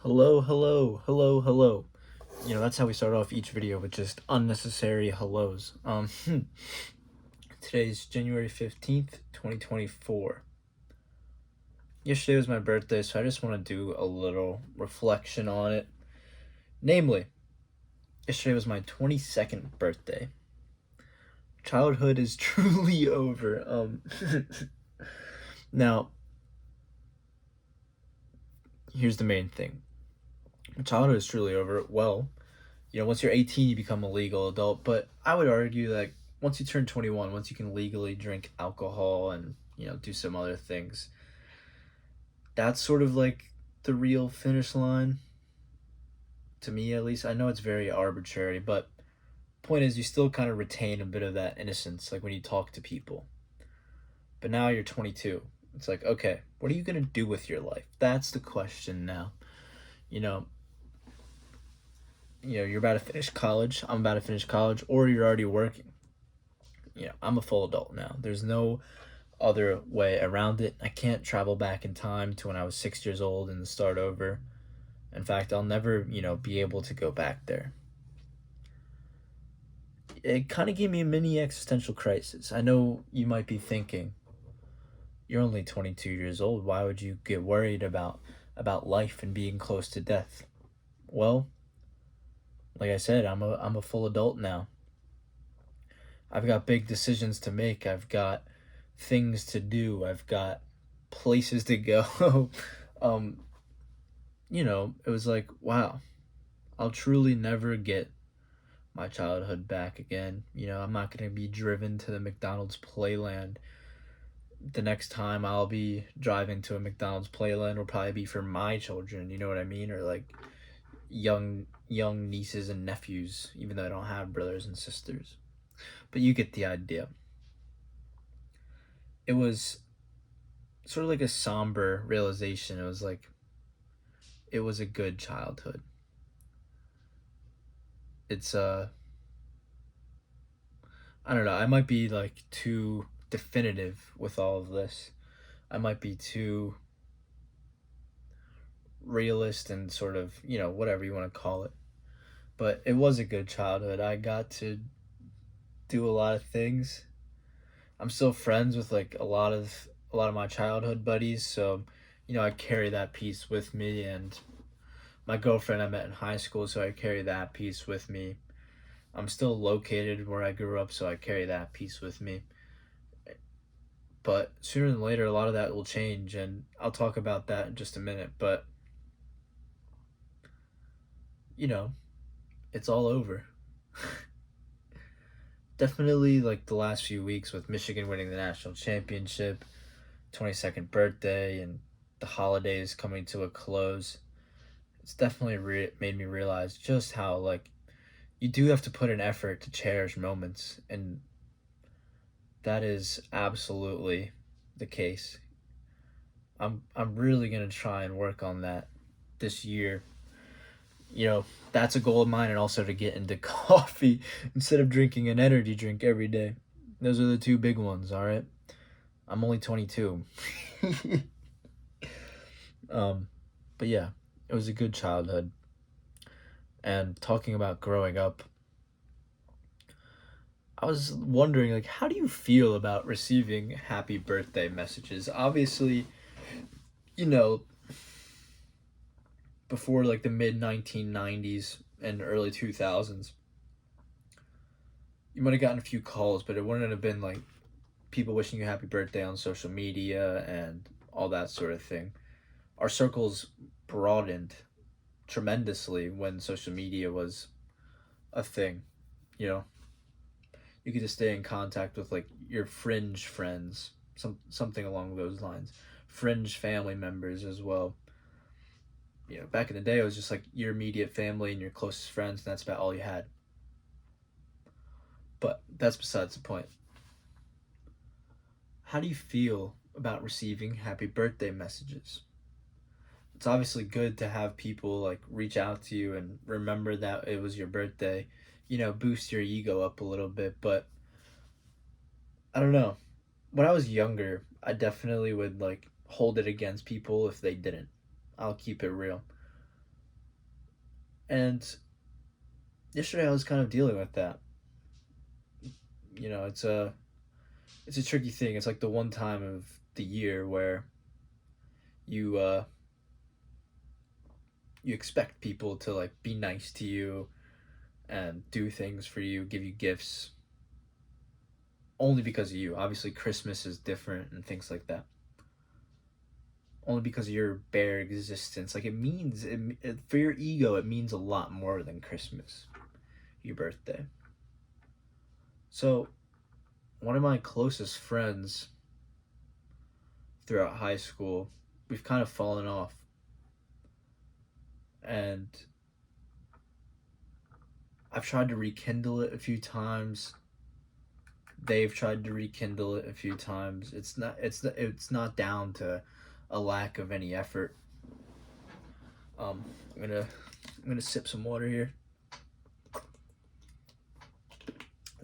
Hello, hello, hello, hello. That's how we start off each video with just unnecessary hellos. Today's January 15th, 2024. Yesterday was my birthday, so I just want to do a little reflection on it. Namely, yesterday was my 22nd birthday. Childhood is truly over. Now, here's the main thing. Childhood is truly over. Well, once you're 18, you become a legal adult. But I would argue that once you turn 21, once you can legally drink alcohol and, do some other things, that's sort of like the real finish line. To me, at least. I know it's very arbitrary, but point is, you still kind of retain a bit of that innocence, like when you talk to people. But now you're 22. It's like, okay, what are you going to do with your life? That's the question now. You know, you're about to finish college, I'm about to finish college, or you're already working. I'm a full adult now. There's no other way around it. I can't travel back in time to when I was 6 years old and start over. In fact, I'll never, be able to go back there. It kind of gave me a mini existential crisis. I know you might be thinking, you're only 22 years old. Why would you get worried about life and being close to death? Well, like I said, I'm a full adult now. I've got big decisions to make. I've got things to do. I've got places to go. It was like, wow, I'll truly never get my childhood back again. I'm not going to be driven to the McDonald's Playland. The next time I'll be driving to a McDonald's Playland will probably be for my children, you know what I mean? Or like young nieces and nephews, even though I don't have brothers and sisters. But you get the idea. It was sort of like a somber realization. It was like, it was a good childhood. It's I don't know, I might be like too definitive with all of this. I might be too realist and sort of, whatever you want to call it. But it was a good childhood. I got to do a lot of things. I'm still friends with like a lot of my childhood buddies, so I carry that piece with me, and my girlfriend I met in high school, so I carry that piece with me. I'm still located where I grew up, so I carry that piece with me. But sooner than later, a lot of that will change, and I'll talk about that in just a minute. But, you know, it's all over. Definitely like the last few weeks with Michigan winning the national championship, 22nd birthday, and the holidays coming to a close. It's definitely made me realize just how, like, you do have to put an effort to cherish moments, and that is absolutely the case. I'm really gonna try and work on that this year. That's a goal of mine, and also to get into coffee instead of drinking an energy drink every day. Those are the two big ones, all right? I'm only 22. um, but yeah, it was a good childhood. And talking about growing up, I was wondering, like, how do you feel about receiving happy birthday messages? Obviously, you know, before like the mid 1990s and early 2000s, you might have gotten a few calls, but it wouldn't have been like people wishing you happy birthday on social media and all that sort of thing. Our circles broadened tremendously when social media was a thing. You know, you could just stay in contact with like your fringe friends, something along those lines, fringe family members as well. Back in the day, it was just like your immediate family and your closest friends, and that's about all you had. But that's besides the point. How do you feel about receiving happy birthday messages? It's obviously good to have people like reach out to you and remember that it was your birthday, boost your ego up a little bit. But I don't know. When I was younger, I definitely would like hold it against people if they didn't. I'll keep it real. And yesterday I was kind of dealing with that. You know, it's a tricky thing. It's like the one time of the year where you you expect people to like be nice to you and do things for you, give you gifts only because of you. Obviously Christmas is different and things like that. Only because of your bare existence. Like for your ego it means a lot more than Christmas, your birthday. So, one of my closest friends throughout high school, we've kind of fallen off. And I've tried to rekindle it a few times. They've tried to rekindle it a few times. It's not down to a lack of any effort. Um, I'm gonna sip some water here.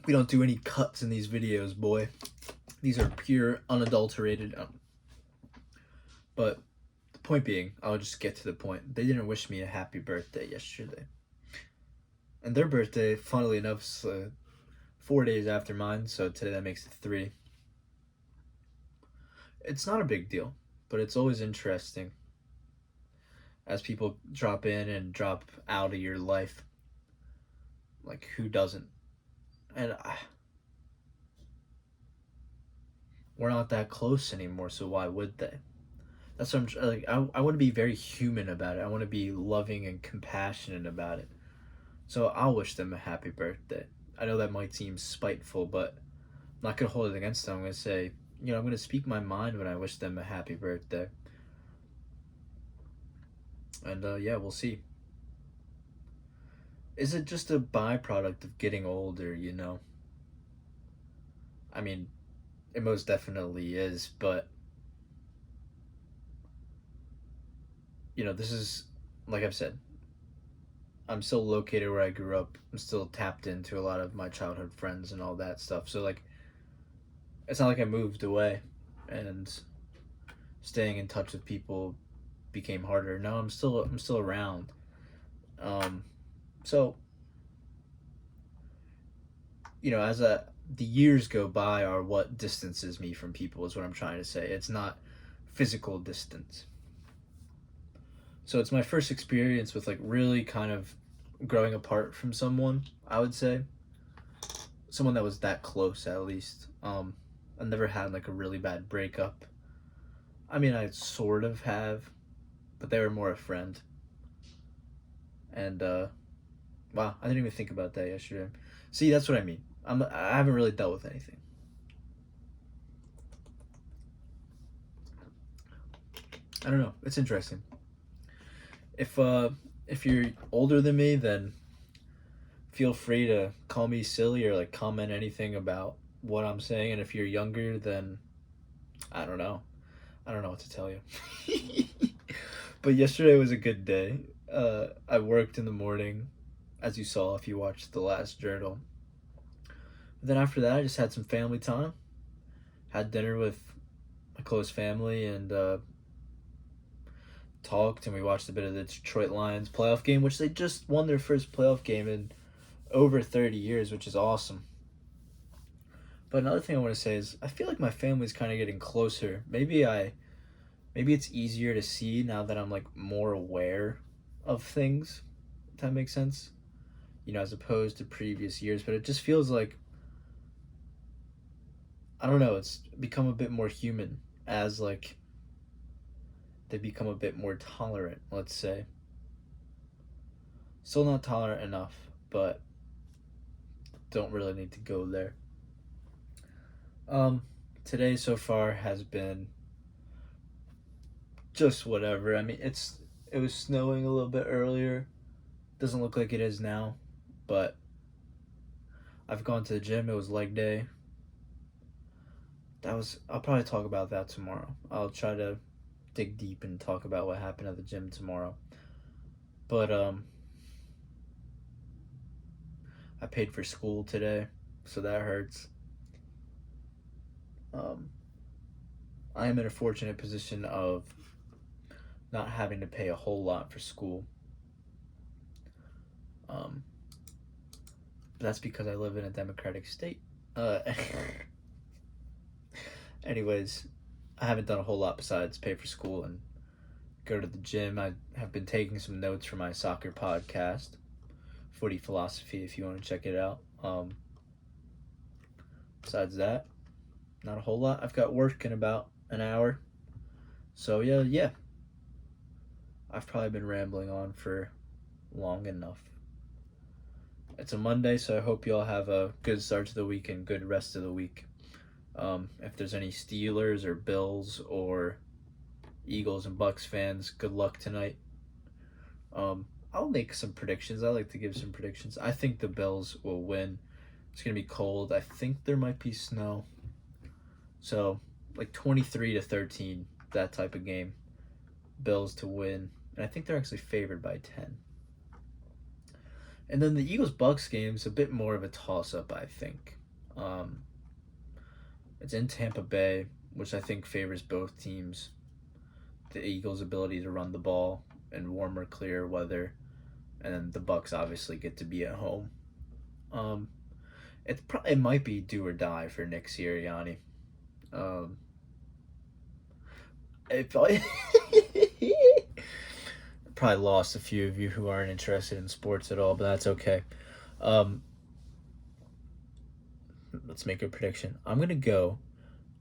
We don't do any cuts in these videos, boy. These are pure, unadulterated. But the point being, I'll just get to the point. They didn't wish me a happy birthday yesterday. And their birthday, funnily enough, is 4 days after mine, so today that makes it 3. It's not a big deal, but it's always interesting as people drop in and drop out of your life. Like, who doesn't? And we're not that close anymore, so why would they? That's what I'm like. I want to be very human about it. I want to be loving and compassionate about it. So I'll wish them a happy birthday. I know that might seem spiteful, but I'm not gonna hold it against them. I'm gonna say, I'm gonna speak my mind when I wish them a happy birthday. And yeah, we'll see. Is it just a byproduct of getting older? I mean, it most definitely is, but this is, like I've said, I'm still located where I grew up. I'm still tapped into a lot of my childhood friends and all that stuff. So like, it's not like I moved away, and staying in touch with people became harder. No, I'm still around. Um, so as the years go by are what distances me from people is what I'm trying to say. It's not physical distance. So it's my first experience with like really kind of growing apart from someone, I would say. Someone that was that close at least. I never had like a really bad breakup. I mean, I sort of have, but they were more a friend. And wow, I didn't even think about that yesterday. See, that's what I mean. I haven't really dealt with anything. I don't know. It's interesting. If uh if you're older than me, then feel free to call me silly or like comment anything about what I'm saying. And if you're younger, then I don't know. I don't know what to tell you. But yesterday was a good day. I worked in the morning, as you saw if you watched the last journal. Then after that, I just had some family time. Had dinner with my close family and talked, and we watched a bit of the Detroit Lions playoff game, which they just won their first playoff game in over 30 years, which is awesome. But another thing I want to say is I feel like my family's kind of getting closer. Maybe it's easier to see now that I'm like more aware of things. If that makes sense. As opposed to previous years, but it just feels like I don't know, it's become a bit more human as like they become a bit more tolerant, let's say. Still not tolerant enough, but don't really need to go there. Um, Today so far has been just whatever. I mean, it was snowing a little bit earlier. Doesn't look like it is now, but I've gone to the gym. It was leg day. I'll probably talk about that tomorrow. I'll try to dig deep and talk about what happened at the gym tomorrow. But I paid for school today, so that hurts. Um, I am in a fortunate position of not having to pay a whole lot for school. That's because I live in a democratic state. Uh, anyways, I haven't done a whole lot besides pay for school and go to the gym. I have been taking some notes for my soccer podcast, Footy Philosophy, if you want to check it out. Besides that, not a whole lot. I've got work in about an hour. So yeah. I've probably been rambling on for long enough. It's a Monday, so I hope you all have a good start to the week and good rest of the week. If there's any Steelers or Bills or Eagles and Bucks fans, good luck tonight. I'll make some predictions. I like to give some predictions. I think the Bills will win. It's going to be cold. I think there might be snow. So, like 23-13, that type of game. Bills to win. And I think they're actually favored by 10. And then the Eagles-Bucks game is a bit more of a toss-up, I think. It's in Tampa Bay, which I think favors both teams. The Eagles' ability to run the ball in warmer, clear weather. And then the Bucks obviously get to be at home. It might be do or die for Nick Sirianni. It probably probably lost a few of you who aren't interested in sports at all, but that's okay. Let's make a prediction. I'm gonna go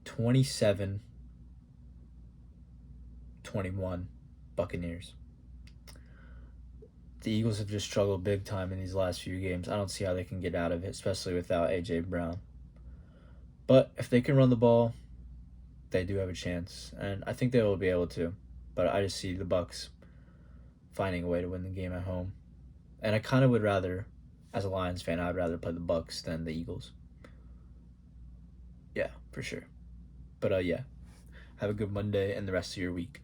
27-21 Buccaneers. The Eagles have just struggled big time in these last few games. I don't see how they can get out of it, especially without A.J. Brown. But if they can run the ball, they do have a chance, and I think they will be able to. But I just see the Bucks finding a way to win the game at home. And I kind of would rather, as a Lions fan, I'd rather play the Bucks than the Eagles. Yeah, for sure. But yeah, have a good Monday and the rest of your week.